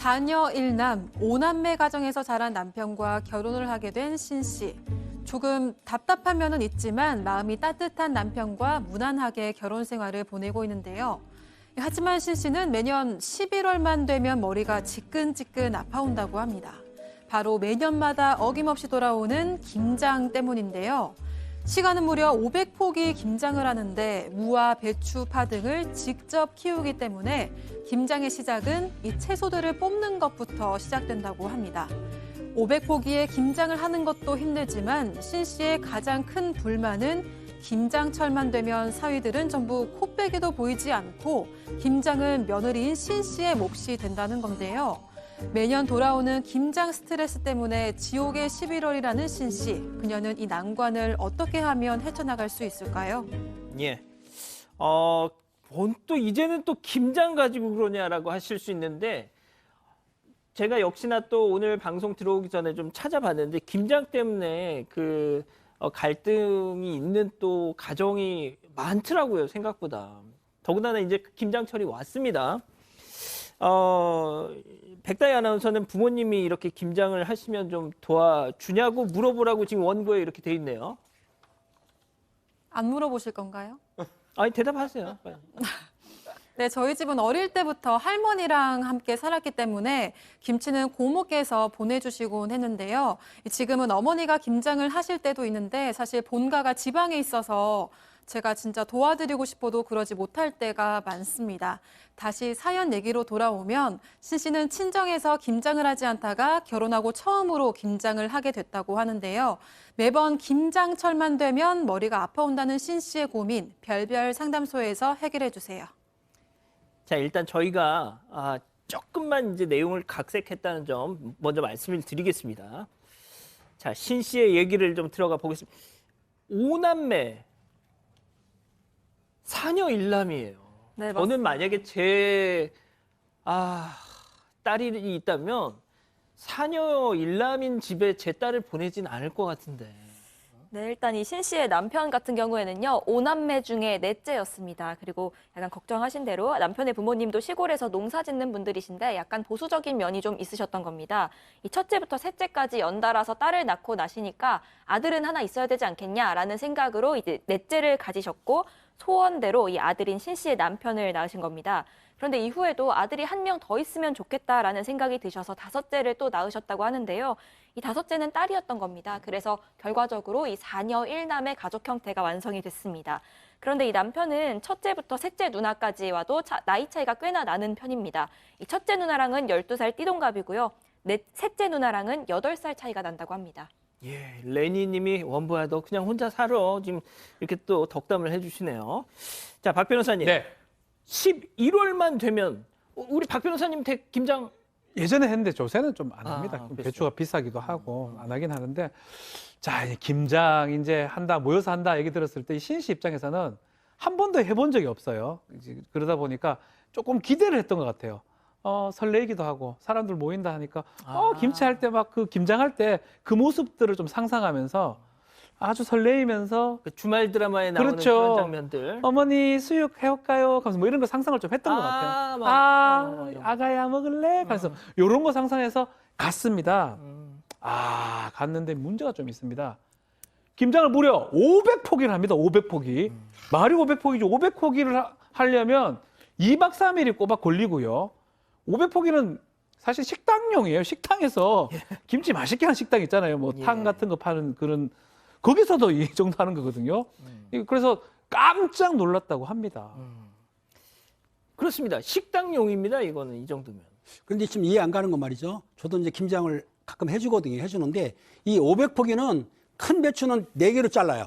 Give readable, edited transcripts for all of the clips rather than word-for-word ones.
4녀 1남, 5남매 가정에서 자란 남편과 결혼을 하게 된 신 씨. 조금 답답한 면은 있지만 마음이 따뜻한 남편과 무난하게 결혼 생활을 보내고 있는데요. 하지만 신 씨는 매년 11월만 되면 머리가 지끈지끈 아파온다고 합니다. 바로 매년마다 어김없이 돌아오는 김장 때문인데요. 시간은 무려 500포기 김장을 하는데 무와 배추, 파 등을 직접 키우기 때문에 김장의 시작은 이 채소들을 뽑는 것부터 시작된다고 합니다. 500포기의 김장을 하는 것도 힘들지만 신 씨의 가장 큰 불만은 김장철만 되면 사위들은 전부 코빼기도 보이지 않고 김장은 며느리인 신 씨의 몫이 된다는 건데요. 매년 돌아오는 김장 스트레스 때문에 지옥의 11월이라는 신 씨. 그녀는 이 난관을 어떻게 하면 헤쳐나갈 수 있을까요? 예. 뭔 또 이제는 또 김장 가지고 그러냐라고 하실 수 있는데 제가 역시나 또 오늘 방송 들어오기 전에 좀 찾아봤는데 김장 때문에 그 갈등이 있는 또 가정이 많더라고요, 생각보다. 더군다나 이제 김장철이 왔습니다. 백다희 아나운서는 부모님이 이렇게 김장을 하시면 좀 도와주냐고 물어보라고 지금 원고에 이렇게 돼 있네요. 안 물어보실 건가요? 아니, 대답하세요. 빨리. 네, 저희 집은 어릴 때부터 할머니랑 함께 살았기 때문에 김치는 고모께서 보내주시곤 했는데요. 지금은 어머니가 김장을 하실 때도 있는데 사실 본가가 지방에 있어서 제가 진짜 도와드리고 싶어도 그러지 못할 때가 많습니다. 다시 사연 얘기로 돌아오면 신 씨는 친정에서 김장을 하지 않다가 결혼하고 처음으로 김장을 하게 됐다고 하는데요. 매번 김장철만 되면 머리가 아파온다는 신 씨의 고민, 별별 상담소에서 해결해 주세요. 자, 일단 저희가 조금만 이제 내용을 각색했다는 점 먼저 말씀을 드리겠습니다. 자, 신 씨의 얘기를 좀 들어가 보겠습니다. 5남매, 4녀 1남이에요. 네, 저는 맞습니다. 만약에 제 딸이 있다면 4녀 1남인 집에 제 딸을 보내진 않을 것 같은데. 네, 일단 이 신 씨의 남편 같은 경우에는요, 5남매 중에 넷째였습니다. 그리고 약간 걱정하신 대로 남편의 부모님도 시골에서 농사 짓는 분들이신데 약간 보수적인 면이 좀 있으셨던 겁니다. 이 첫째부터 셋째까지 연달아서 딸을 낳고 나시니까 아들은 하나 있어야 되지 않겠냐라는 생각으로 이제 넷째를 가지셨고 소원대로 이 아들인 신 씨의 남편을 낳으신 겁니다. 그런데 이후에도 아들이 한 명 더 있으면 좋겠다라는 생각이 드셔서 다섯째를 또 낳으셨다고 하는데요. 이 다섯째는 딸이었던 겁니다. 그래서 결과적으로 이 4녀 1남의 가족 형태가 완성이 됐습니다. 그런데 이 남편은 첫째부터 셋째 누나까지 와도 나이 차이가 꽤나 나는 편입니다. 이 첫째 누나랑은 12살 띠동갑이고요. 셋째 누나랑은 8살 차이가 난다고 합니다. 예, 레니 님이 원부야 너 그냥 혼자 살아. 지금 이렇게 또 덕담을 해주시네요. 자, 박 변호사님. 네. 11월만 되면 우리 박 변호사님 댁 김장 예전에 했는데 요새는 좀 안 합니다. 그렇죠. 배추가 비싸기도 하고 안 하긴 하는데 자, 이제 김장 이제 한다, 모여서 한다 얘기 들었을 때 신 씨 입장에서는 한 번도 해본 적이 없어요. 이제 그러다 보니까 조금 기대를 했던 것 같아요. 설레이기도 하고 사람들 모인다 하니까 김치할 때 막 그 김장할 때 그 모습들을 좀 상상하면서 아주 설레이면서 그 주말 드라마에 나오는 그렇죠. 그런 장면들. 어머니 수육 해올까요? 하면서 뭐 이런 거 상상을 좀 했던 것 같아요. 맞아. 아가야 먹을래? 하면서 이런 거 상상해서 갔습니다. 갔는데 문제가 좀 있습니다. 김장을 무려 500포기를 합니다. 500포기. 말이 500포기죠. 500포기를 하려면 2박 3일이 꼬박 걸리고요. 500포기는 사실 식당용이에요. 식당에서 김치 맛있게 하는 식당 있잖아요. 뭐 탕 같은 거 파는 그런 거기서도 이 정도 하는 거거든요. 그래서 깜짝 놀랐다고 합니다. 그렇습니다. 식당용입니다. 이거는 이 정도면. 그런데 지금 이해 안 가는 건 말이죠. 저도 이제 김장을 가끔 해주거든요. 해주는데 이 500포기는 큰 배추는 4개로 잘라요.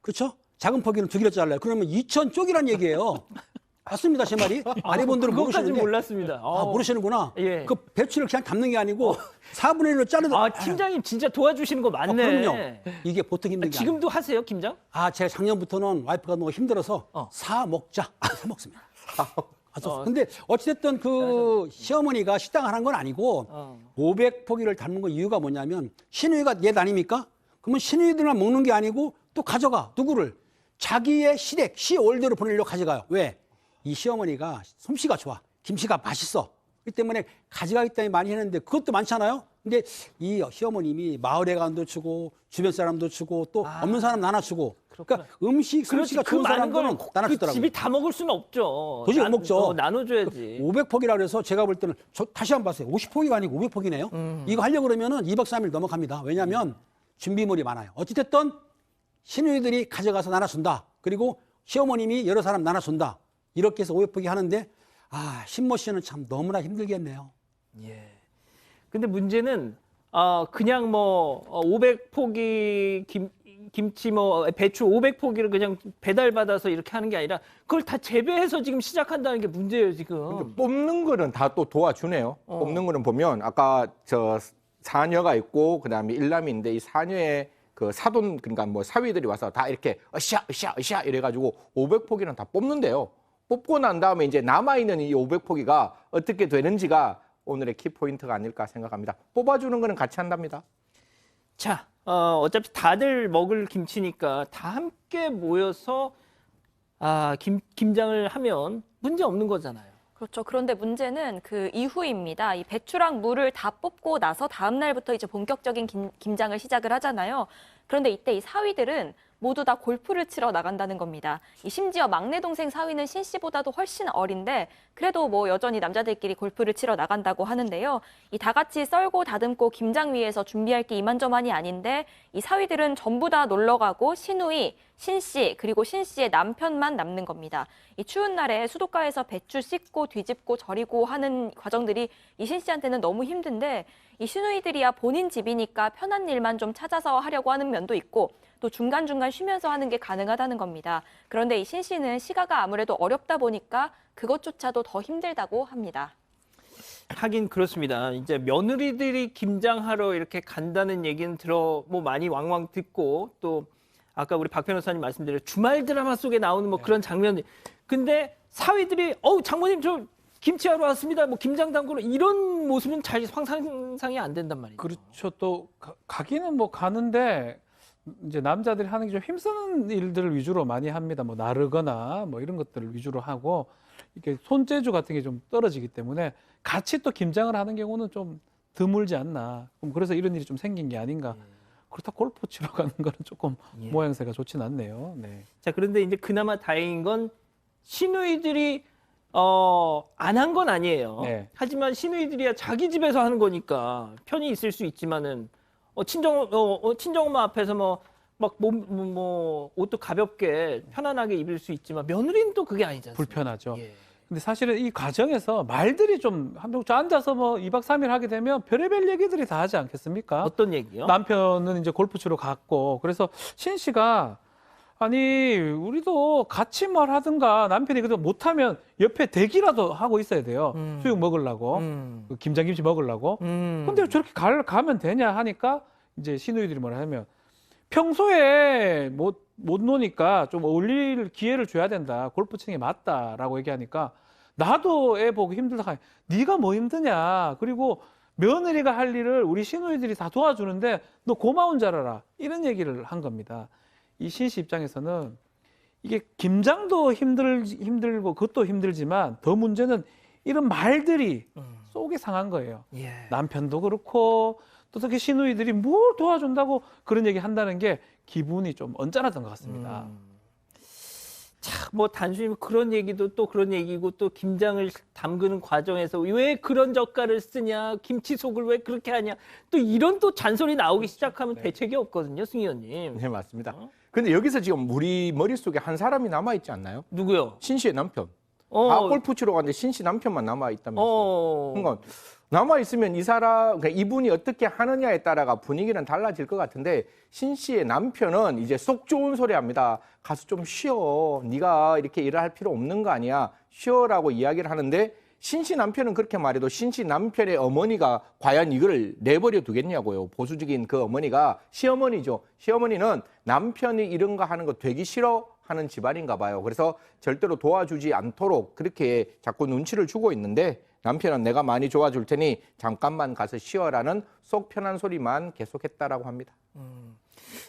그렇죠? 작은 포기는 2개로 잘라요. 그러면 2,000쪽이란 얘기예요. 맞습니다, 제 말이? 아내분들은 그것까지 모르시는데. 몰랐습니다. 모르시는구나. 예. 그 배추를 그냥 담는 게 아니고 4분의 1로 자르다. 팀장님 진짜 도와주시는 거 맞네. 그럼요. 이게 보통 힘든 게 지금도 하세요, 김장? 제가 작년부터는 와이프가 너무 힘들어서 사 먹자. 사 먹습니다. 근데 어찌됐든 그 시어머니가 식당을 하는 건 아니고 500포기를 담는 건 이유가 뭐냐면 시누이가 옛 아닙니까? 그러면 시누이들만 먹는 게 아니고 또 가져가. 누구를? 자기의 시댁, 시월드로 보내려고 가져가요. 왜? 이 시어머니가 솜씨가 좋아. 김치가 맛있어. 그 때문에 가져가기 때문에 많이 했는데 그것도 많잖아요. 근데 이 시어머님이 마을에 간도 주고 주변 사람도 주고 또 없는 사람 나눠주고 그러니까 음식 솜씨가 좋은 사람들은 그 나눠주더라고요. 집이 다 먹을 수는 없죠. 도저히 못 먹죠. 나눠줘야지. 500폭이라 그래서 제가 볼 때는 저 다시 한번 봤어요. 50폭이가 아니고 500폭이네요. 이거 하려고 그러면은 2박 3일 넘어갑니다. 왜냐하면 준비물이 많아요. 어찌됐든 시누이들이 가져가서 나눠준다. 그리고 시어머님이 여러 사람 나눠준다. 이렇게 해서 500폭이 하는데 신모 씨는 참 너무나 힘들겠네요. 예. 근데 문제는 그냥 뭐 500포기 김치 뭐 배추 500포기를 그냥 배달받아서 이렇게 하는 게 아니라 그걸 다 재배해서 지금 시작한다는 게 문제예요, 지금. 뽑는 거는 다 또 도와주네요. 뽑는 거는 보면 아까 저 사녀가 있고 그다음에 일남인데 이 사녀의 그 사돈 그러니까 뭐 사위들이 와서 다 이렇게 으쌰 이래가지고 500포기는 다 뽑는데요. 뽑고 난 다음에 이제 남아있는 이 500포기가 어떻게 되는지가 오늘의 키포인트가 아닐까 생각합니다. 뽑아주는 거는 같이 한답니다. 자, 어차피 다들 먹을 김치니까 다 함께 모여서 김장을 하면 문제 없는 거잖아요. 그렇죠. 그런데 문제는 그 이후입니다. 이 배추랑 물을 다 뽑고 나서 다음 날부터 이제 본격적인 김장을 시작을 하잖아요. 그런데 이때 이 사위들은 모두 다 골프를 치러 나간다는 겁니다. 심지어 막내 동생 사위는 신 씨보다도 훨씬 어린데 그래도 뭐 여전히 남자들끼리 골프를 치러 나간다고 하는데요. 이 다 같이 썰고 다듬고 김장 위해서 준비할 게 이만저만이 아닌데 이 사위들은 전부 다 놀러 가고 시누이, 신 씨, 그리고 신 씨의 남편만 남는 겁니다. 이 추운 날에 수도가에서 배추 씻고 뒤집고 절이고 하는 과정들이 이 신 씨한테는 너무 힘든데 이 시누이들이야 본인 집이니까 편한 일만 좀 찾아서 하려고 하는 면도 있고 또 중간중간 쉬면서 하는 게 가능하다는 겁니다. 그런데 이 신 씨는 시가가 아무래도 어렵다 보니까 그것조차도 더 힘들다고 합니다. 하긴 그렇습니다. 이제 며느리들이 김장하러 이렇게 간다는 얘기는 뭐 많이 왕왕 듣고 또 아까 우리 박 변호사님 말씀대로 주말 드라마 속에 나오는 뭐 그런 장면들. 근데 사위들이 장모님 저 김치하러 왔습니다. 뭐 김장 담그러 이런 모습은 잘 상상이 안 된단 말이죠. 그렇죠. 또 가기는 뭐 가는데 이제 남자들이 하는 게 좀 힘쓰는 일들을 위주로 많이 합니다. 뭐 나르거나 뭐 이런 것들을 위주로 하고 이렇게 손재주 같은 게 좀 떨어지기 때문에 같이 또 김장을 하는 경우는 좀 드물지 않나. 그래서 이런 일이 좀 생긴 게 아닌가. 그렇다고 골프 치러 가는 거는 조금 모양새가 좋진 않네요. 네. 자, 그런데 이제 그나마 다행인 건 시누이들이 안 한 건 아니에요. 네. 하지만 시누이들이야 자기 집에서 하는 거니까 편히 있을 수 있지만은 친정엄마 앞에서 뭐 옷도 가볍게 편안하게 입을 수 있지만 며느리는 또 그게 아니잖아요. 불편하죠. 예. 근데 사실은 이 과정에서 말들이 좀 한번 앉아서 뭐 2박 3일 하게 되면 별의별 얘기들이 다 하지 않겠습니까? 어떤 얘기요? 남편은 이제 골프 치러 갔고 그래서 신 씨가 아니 우리도 같이 뭘 하든가 남편이 그래도 못하면 옆에 대기라도 하고 있어야 돼요. 수육 먹으려고 그 김장김치 먹으려고. 근데 저렇게 가면 되냐 하니까 이제 시누이들이 뭐라 하면 평소에 못 노니까 좀 어울릴 기회를 줘야 된다. 골프 치는 게 맞다라고 얘기하니까 나도 애 보고 힘들다 하니 네가 뭐 힘드냐. 그리고 며느리가 할 일을 우리 시누이들이 다 도와주는데 너 고마운 줄 알아라. 이런 얘기를 한 겁니다. 이 신 씨 입장에서는 이게 김장도 힘들고 그것도 힘들지만 더 문제는 이런 말들이 속이 상한 거예요. 예. 남편도 그렇고 또 특히 시누이들이 뭘 도와준다고 그런 얘기 한다는 게 기분이 좀 언짢았던 것 같습니다. 참, 뭐 단순히 그런 얘기도 또 그런 얘기고 또 김장을 담그는 과정에서 왜 그런 젓갈을 쓰냐, 김치속을 왜 그렇게 하냐, 또 이런 또 잔소리 나오기 시작하면 대책이 없거든요, 승희 의원님. 네, 맞습니다. 근데 여기서 지금 우리 머릿속에 한 사람이 남아있지 않나요? 누구요? 신 씨의 남편. 다 골프 치러 갔는데 신 씨 남편만 남아있다면서요. 그러니까 남아있으면 이 사람, 그러니까 이분이 어떻게 하느냐에 따라가 분위기는 달라질 것 같은데 신 씨의 남편은 이제 속 좋은 소리 합니다. 가서 좀 쉬어. 네가 이렇게 일을 할 필요 없는 거 아니야. 쉬어라고 이야기를 하는데 신 씨 남편은 그렇게 말해도 신 씨 남편의 어머니가 과연 이걸 내버려 두겠냐고요. 보수적인 그 어머니가 시어머니죠. 시어머니는 남편이 이런 거 하는 거 되게 싫어하는 집안인가 봐요. 그래서 절대로 도와주지 않도록 그렇게 자꾸 눈치를 주고 있는데 남편은 내가 많이 도와줄 테니 잠깐만 가서 쉬어라는 속 편한 소리만 계속했다라고 합니다.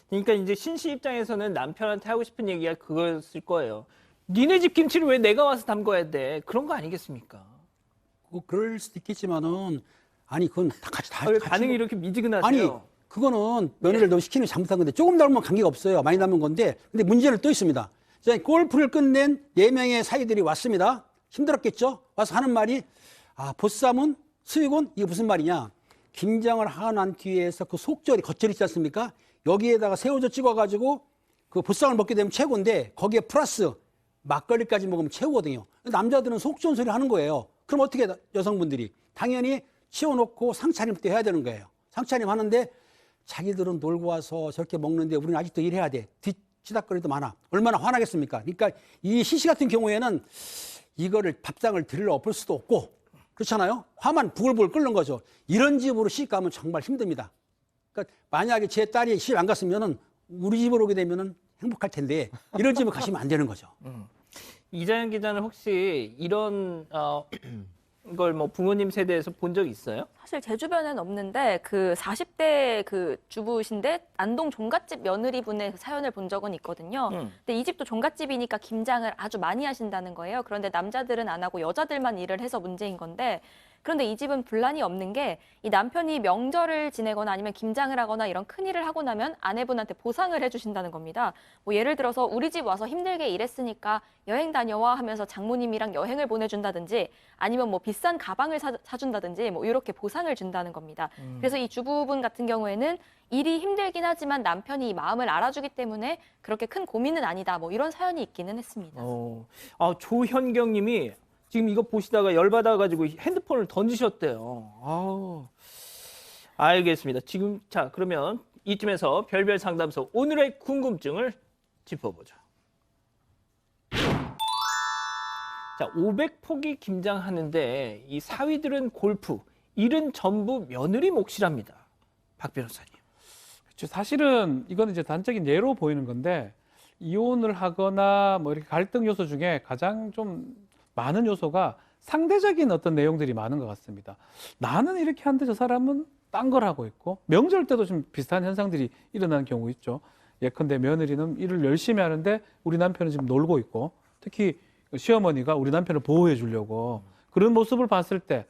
그러니까 이제 신 씨 입장에서는 남편한테 하고 싶은 얘기가 그거였을 거예요. 니네 집 김치를 왜 내가 와서 담궈야 돼? 그런 거 아니겠습니까? 뭐 그럴 수도 있겠지만은 아니 그건 다 같이 다 왜 같이 반응이 먹- 이렇게 미지근하세요? 아니 그거는 며느리를 너무 시키는 게 잘못한 건데 조금 남으면 관계가 없어요. 많이 남은 건데 근데 문제는 또 있습니다. 자, 골프를 끝낸 4명의 사위들이 왔습니다. 힘들었겠죠? 와서 하는 말이 보쌈은 수육은 이게 무슨 말이냐? 김장을 하고 난 뒤에서 그 속절이 겉절이 있지 않습니까? 여기에다가 새우젓 찍어가지고 그 보쌈을 먹게 되면 최고인데 거기에 플러스 막걸리까지 먹으면 최고거든요. 남자들은 속 좋은 소리 하는 거예요. 그럼 어떻게 여성분들이 당연히 치워놓고 상차림 때 해야 되는 거예요. 상차림 하는데 자기들은 놀고 와서 저렇게 먹는데 우리는 아직도 일해야 돼. 뒤치닥거리도 많아. 얼마나 화나겠습니까? 그러니까 이 시시 같은 경우에는 이거를 밥상을 들러 엎을 수도 없고 그렇잖아요. 화만 부글부글 끓는 거죠. 이런 집으로 시집 가면 정말 힘듭니다. 그러니까 만약에 제 딸이 시집 안 갔으면은 우리 집으로 오게 되면은 행복할 텐데 이런 집을 가시면 안 되는 거죠. 이자연 기자는 혹시 이런 걸 뭐 부모님 세대에서 본 적 있어요? 사실 제 주변에는 없는데 그 40대 그 주부신데 안동 종갓집 며느리분의 그 사연을 본 적은 있거든요. 근데 이 집도 종갓집이니까 김장을 아주 많이 하신다는 거예요. 그런데 남자들은 안 하고 여자들만 일을 해서 문제인 건데 그런데 이 집은 분란이 없는 게 이 남편이 명절을 지내거나 아니면 김장을 하거나 이런 큰일을 하고 나면 아내분한테 보상을 해주신다는 겁니다. 뭐 예를 들어서 우리 집 와서 힘들게 일했으니까 여행 다녀와 하면서 장모님이랑 여행을 보내준다든지 아니면 뭐 비싼 가방을 사준다든지 뭐 이렇게 보상을 준다는 겁니다. 그래서 이 주부분 같은 경우에는 일이 힘들긴 하지만 남편이 이 마음을 알아주기 때문에 그렇게 큰 고민은 아니다. 뭐 이런 사연이 있기는 했습니다. 조현경 님이 지금 이거 보시다가 열받아가지고 핸드폰을 던지셨대요. 알겠습니다. 지금, 자, 그러면 이쯤에서 별별 상담소 오늘의 궁금증을 짚어보죠. 자, 500포기 김장하는데 이 사위들은 골프, 일은 전부 며느리 몫이랍니다. 박 변호사님. 그렇죠. 사실은 이거는 이제 단적인 예로 보이는 건데 이혼을 하거나 뭐 이렇게 갈등 요소 중에 가장 좀 많은 요소가 상대적인 어떤 내용들이 많은 것 같습니다. 나는 이렇게 하는데 저 사람은 딴 걸 하고 있고 명절 때도 좀 비슷한 현상들이 일어나는 경우 있죠. 예컨대 며느리는 일을 열심히 하는데 우리 남편은 지금 놀고 있고 특히 시어머니가 우리 남편을 보호해 주려고 그런 모습을 봤을 때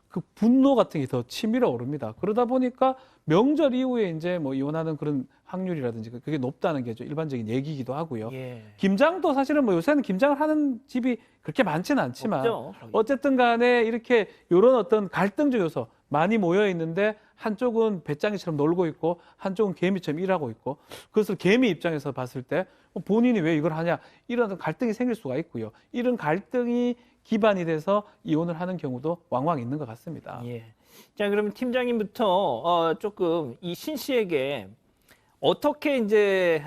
그 분노 같은 게 더 치밀어 오릅니다. 그러다 보니까 명절 이후에 이제 뭐 이혼하는 그런 확률이라든지 그게 높다는 게 좀 일반적인 얘기이기도 하고요. 예. 김장도 사실은 뭐 요새는 김장을 하는 집이 그렇게 많지는 않지만 없죠. 어쨌든 간에 이렇게 이런 어떤 갈등적 요소 많이 모여 있는데 한쪽은 배짱이처럼 놀고 있고 한쪽은 개미처럼 일하고 있고 그것을 개미 입장에서 봤을 때 본인이 왜 이걸 하냐 이런 갈등이 생길 수가 있고요. 이런 갈등이 기반이 돼서 이혼을 하는 경우도 왕왕 있는 것 같습니다. 예. 자, 그럼 팀장님부터 조금 이 신 씨에게 어떻게 이제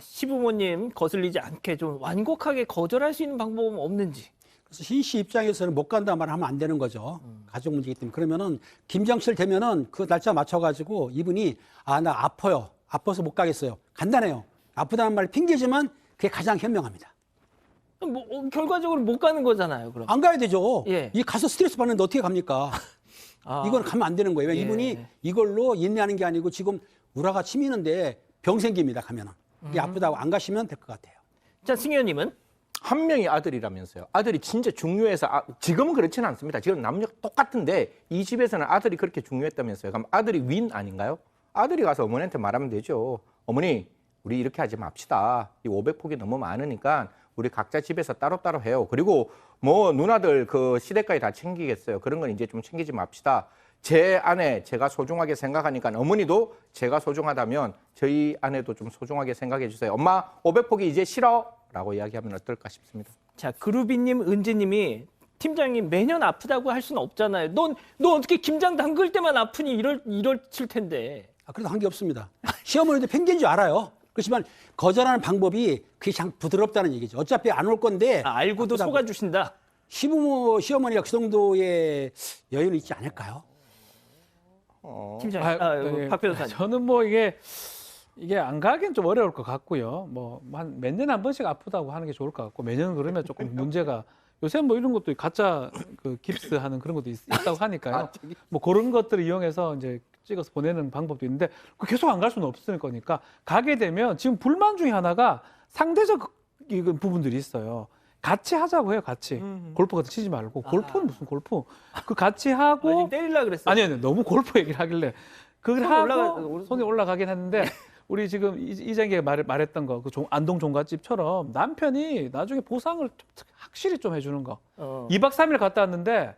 시부모님 거슬리지 않게 좀 완곡하게 거절할 수 있는 방법은 없는지. 그래서 신 씨 입장에서는 못 간다 말하면 안 되는 거죠. 가족 문제이기 때문에. 그러면은 김장칠 되면은 그 날짜 맞춰가지고 이분이 나 아파요. 아파서 못 가겠어요. 간단해요. 아프다는 말 핑계지만 그게 가장 현명합니다. 뭐 결과적으로 못 가는 거잖아요. 그럼. 안 가야 되죠. 예. 이 가서 스트레스 받는데 어떻게 갑니까? 이건 가면 안 되는 거예요. 예. 이분이 이걸로 인내하는 게 아니고 지금 우라가 치미는데 병 생깁니다. 가면은. 이게 아프다고 안 가시면 될 것 같아요. 자, 승 의원님은? 한 명이 아들이라면서요. 아들이 진짜 중요해서 지금은 그렇지는 않습니다. 지금 남녀 똑같은데 이 집에서는 아들이 그렇게 중요했다면서요. 그럼 아들이 윈 아닌가요? 아들이 가서 어머니한테 말하면 되죠. 어머니, 우리 이렇게 하지 맙시다. 이 500폭이 너무 많으니까 우리 각자 집에서 따로따로 해요. 그리고 뭐 누나들 그 시댁까지 다 챙기겠어요. 그런 건 이제 좀 챙기지 맙시다. 제 아내 제가 소중하게 생각하니까 어머니도 제가 소중하다면 저희 아내도 좀 소중하게 생각해 주세요. 엄마 500폭이 이제 싫어? 라고 이야기하면 어떨까 싶습니다. 자, 그루비님, 은지님이 팀장님 매년 아프다고 할 수는 없잖아요. 너 어떻게 김장 담글 때만 아프니 이럴 텐데. 그래도 한 게 없습니다. 시어머니도 팽개인 줄 알아요. 그렇지만 거절하는 방법이 그게 참 부드럽다는 얘기죠. 어차피 안 올 건데. 알고도 아프다고. 속아주신다. 시어머니가 그 정도의 여유는 있지 않을까요? 팀장, 박 변호사님. 저는 뭐 이게 안 가긴 좀 어려울 것 같고요. 뭐 한 몇 년에 한 번씩 아프다고 하는 게 좋을 것 같고 매년 그러면 조금 문제가 요새 뭐 이런 것도 가짜 그 깁스하는 그런 것도 있다고 하니까요. 뭐 그런 것들을 이용해서 이제 찍어서 보내는 방법도 있는데 계속 안 갈 수는 없을 거니까 가게 되면 지금 불만 중에 하나가 상대적 부분들이 있어요. 같이 하자고 해요, 같이. 골프 같은 치지 말고. 골프는 무슨 골프. 그 같이 하고. 지금 때리려고 그랬어요. 아니요, 너무 골프 얘기를 하길래. 그걸 하고 손이 네. 올라가긴 했는데 우리 지금 이장기가 말했던 거, 그 안동 종갓집처럼 남편이 나중에 보상을 확실히 좀 해주는 거. 2박 3일 갔다 왔는데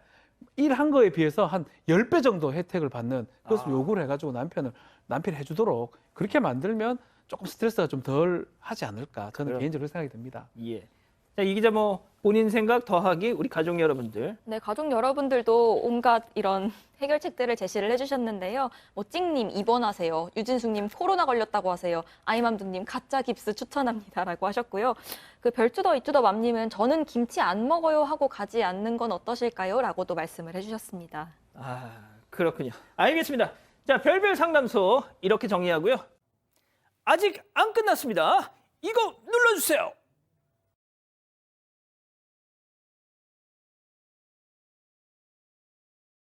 일한 거에 비해서 한 10배 정도 혜택을 받는 그것을 요구를 해가지고 남편이 해주도록 그렇게 만들면 조금 스트레스가 좀 덜 하지 않을까. 저는 개인적으로 생각이 듭니다. 예. 자, 이 기자 뭐 본인 생각 더하기 우리 가족 여러분들. 네, 가족 여러분들도 온갖 이런 해결책들을 제시를 해주셨는데요. 뭐 찍님 입원하세요. 유진숙님 코로나 걸렸다고 하세요. 아이맘두님 가짜 깁스 추천합니다라고 하셨고요. 그 별투더 이투더 맘님은 저는 김치 안 먹어요 하고 가지 않는 건 어떠실까요?라고도 말씀을 해주셨습니다. 아, 그렇군요. 알겠습니다. 자, 별별 상담소 이렇게 정리하고요. 아직 안 끝났습니다. 이거 눌러주세요.